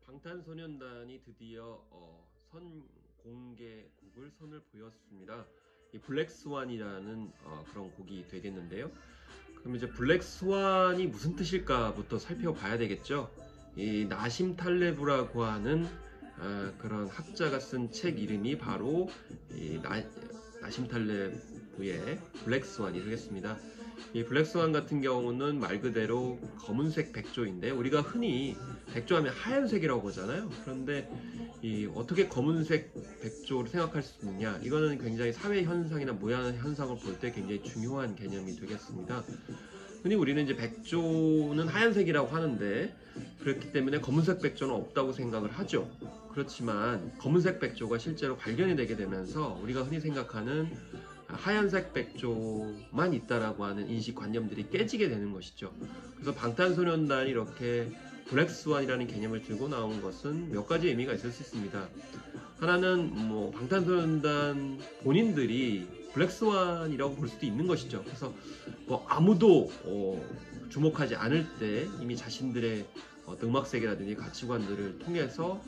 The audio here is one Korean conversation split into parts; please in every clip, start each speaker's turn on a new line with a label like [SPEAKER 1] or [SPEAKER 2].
[SPEAKER 1] 방탄소년단이 드디어 선공개곡을 선을 보였습니다. 이 블랙스완이라는 그런 곡이 되겠는데요. 그럼 이제 블랙스완이 무슨 뜻일까부터 살펴봐야 되겠죠. 이 나심 탈레브라고 하는 그런 학자가 쓴 책 이름이 바로 이 나심 탈레브의 블랙스완이 되겠습니다. 이 블랙스완 같은 경우는 말 그대로 검은색 백조인데, 우리가 흔히 백조하면 하얀색이라고 보잖아요. 그런데 어떻게 검은색 백조를 생각할 수 있느냐, 이거는 굉장히 사회 현상이나 모양 현상을 볼 때 굉장히 중요한 개념이 되겠습니다. 흔히 우리는 이제 백조는 하얀색이라고 하는데, 그렇기 때문에 검은색 백조는 없다고 생각을 하죠. 그렇지만 검은색 백조가 실제로 발견이 되게 되면서 우리가 흔히 생각하는 하얀색 백조만 있다라고 하는 인식관념들이 깨지게 되는 것이죠. 그래서 방탄소년단이 이렇게 블랙스완이라는 개념을 들고 나온 것은 몇 가지 의미가 있을 수 있습니다. 하나는 방탄소년단 본인들이 블랙스완이라고 볼 수도 있는 것이죠. 그래서 아무도 주목하지 않을 때 이미 자신들의 음악 세계라든지 가치관들을 통해서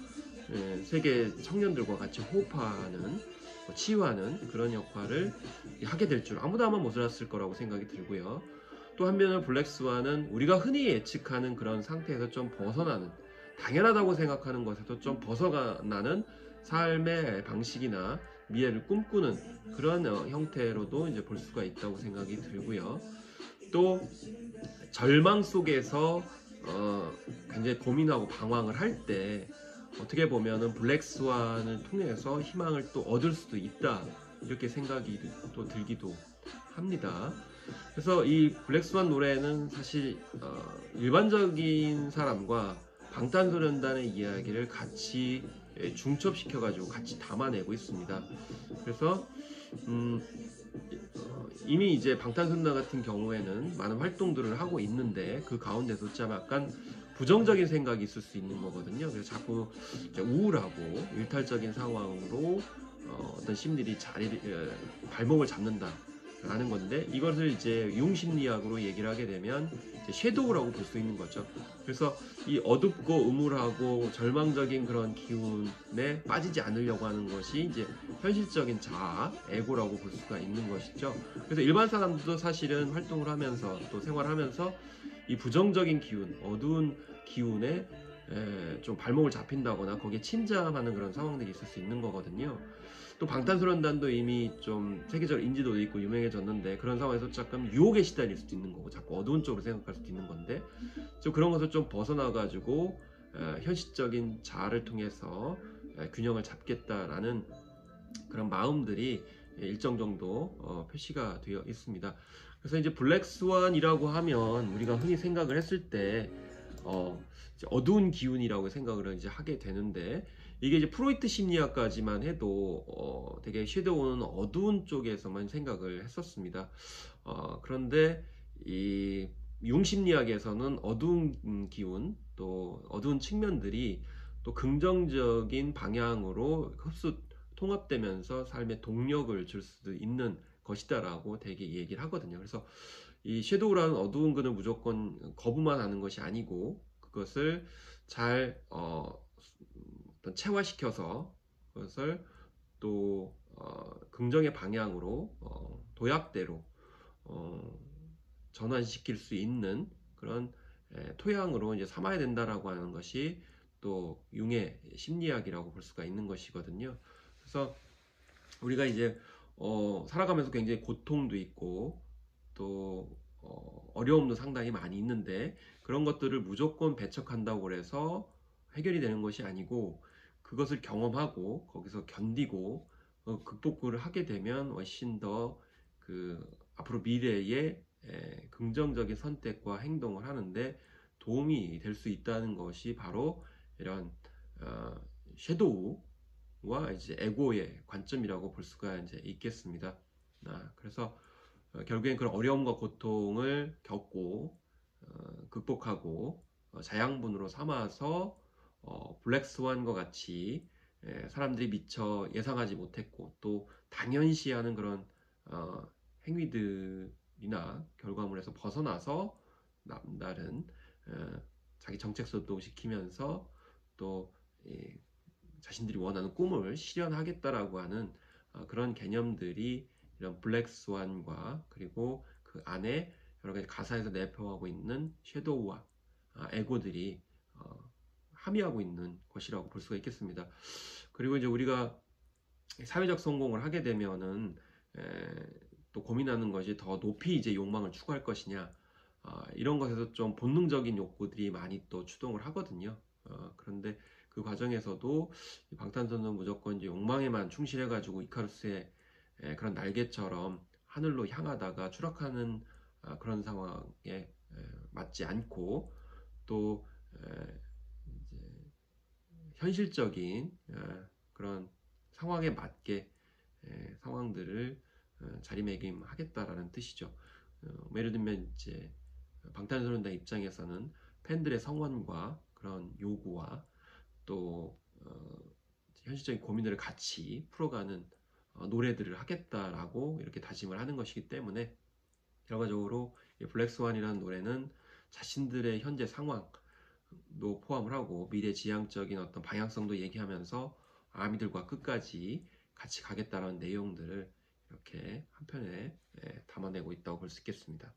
[SPEAKER 1] 세계 청년들과 같이 호흡하는, 치유하는 그런 역할을 하게 될 줄 아무도 아마 못 알았을 거라고 생각이 들고요. 또 한편으로 블랙스완은 우리가 흔히 예측하는 그런 상태에서 좀 벗어나는, 당연하다고 생각하는 것에서 좀 벗어나는 삶의 방식이나 미래를 꿈꾸는 그런 형태로도 이제 볼 수가 있다고 생각이 들고요. 또 절망 속에서 굉장히 고민하고 방황을 할 때 어떻게 보면은 블랙스완을 통해서 희망을 또 얻을 수도 있다, 이렇게 생각이 또 들기도 합니다. 그래서 이 블랙스완 노래는 사실 일반적인 사람과 방탄소년단의 이야기를 같이 중첩시켜 가지고 같이 담아내고 있습니다. 그래서 이미 이제 방탄소년단 같은 경우에는 많은 활동들을 하고 있는데, 그 가운데서 참 약간 부정적인 생각이 있을 수 있는 거거든요. 그래서 자꾸 우울하고 일탈적인 상황으로 어떤 심리들이 발목을 잡는다라는 건데, 이것을 이제 융심리학으로 얘기를 하게 되면 이제 섀도우라고 볼 수 있는 거죠. 그래서 이 어둡고 음울하고 절망적인 그런 기운에 빠지지 않으려고 하는 것이 이제 현실적인 자아, 에고라고 볼 수가 있는 것이죠. 그래서 일반 사람들도 사실은 활동을 하면서 또 생활하면서 이 부정적인 기운, 어두운 기운에 좀 발목을 잡힌다거나 거기에 침잠하는 그런 상황들이 있을 수 있는 거거든요. 또 방탄소년단도 이미 좀 세계적으로 인지도도 있고 유명해졌는데, 그런 상황에서 잠깐 유혹에 시달릴 수도 있는 거고, 자꾸 어두운 쪽으로 생각할 수도 있는 건데, 좀 그런 것을 좀 벗어나가지고 현실적인 자아를 통해서 균형을 잡겠다라는 그런 마음들이 일정 정도 표시가 되어 있습니다. 그래서 이제 블랙스완이라고 하면 우리가 흔히 생각을 했을 때 어두운 기운이라고 생각을 이제 하게 되는데, 이게 이제 프로이트 심리학까지만 해도 되게 섀도우는 어두운 쪽에서만 생각을 했었습니다. 그런데 이 융 심리학에서는 어두운 기운, 또 어두운 측면들이 또 긍정적인 방향으로 통합되면서 삶의 동력을 줄 수도 있는 것이다라고 되게 얘기를 하거든요. 그래서 이 섀도우라는 어두운 근을 무조건 거부만 하는 것이 아니고, 그것을 잘 어떤 체화시켜서 그것을 또 긍정의 방향으로 도약대로 전환시킬 수 있는 그런 토양으로 이제 삼아야 된다라고 하는 것이 또 융의 심리학이라고 볼 수가 있는 것이거든요. 그래서 우리가 이제 살아가면서 굉장히 고통도 있고 또 어려움도 상당히 많이 있는데, 그런 것들을 무조건 배척한다고 해서 해결이 되는 것이 아니고, 그것을 경험하고 거기서 견디고 극복을 하게 되면 훨씬 더 앞으로 미래에 긍정적인 선택과 행동을 하는데 도움이 될 수 있다는 것이 바로 이런 섀도우와 이제 에고의 관점이라고 볼 수가 이제 있겠습니다. 그래서 결국엔 그런 어려움과 고통을 겪고 극복하고 자양분으로 삼아서 블랙스완과 같이 사람들이 미처 예상하지 못했고 또 당연시하는 그런 행위들이나 결과물에서 벗어나서 남다른 자기 정체성도 시키면서 또 자신들이 원하는 꿈을 실현하겠다라고 하는 그런 개념들이 이런 블랙스완과 그리고 그 안에 여러 가지 가사에서 내포하고 있는 섀도우와 에고들이 함의하고 있는 것이라고 볼 수가 있겠습니다. 그리고 이제 우리가 사회적 성공을 하게 되면은 또 고민하는 것이 더 높이 이제 욕망을 추구할 것이냐, 이런 것에서 좀 본능적인 욕구들이 많이 또 추동을 하거든요. 그런데 그 과정에서도 방탄소년단은 무조건 이제 욕망에만 충실해가지고 이카루스의 그런 날개처럼 하늘로 향하다가 추락하는 그런 상황에 맞지 않고 또 이제 현실적인 그런 상황에 맞게 상황들을 자리매김하겠다라는 뜻이죠. 예를 들면 이제 방탄소년단 입장에서는 팬들의 성원과 그런 요구와 또 현실적인 고민들을 같이 풀어가는 노래들을 하겠다라고 이렇게 다짐을 하는 것이기 때문에 결과적으로 블랙스완이라는 노래는 자신들의 현재 상황도 포함을 하고 미래지향적인 어떤 방향성도 얘기하면서 아미들과 끝까지 같이 가겠다라는 내용들을 이렇게 한편에 담아내고 있다고 볼 수 있겠습니다.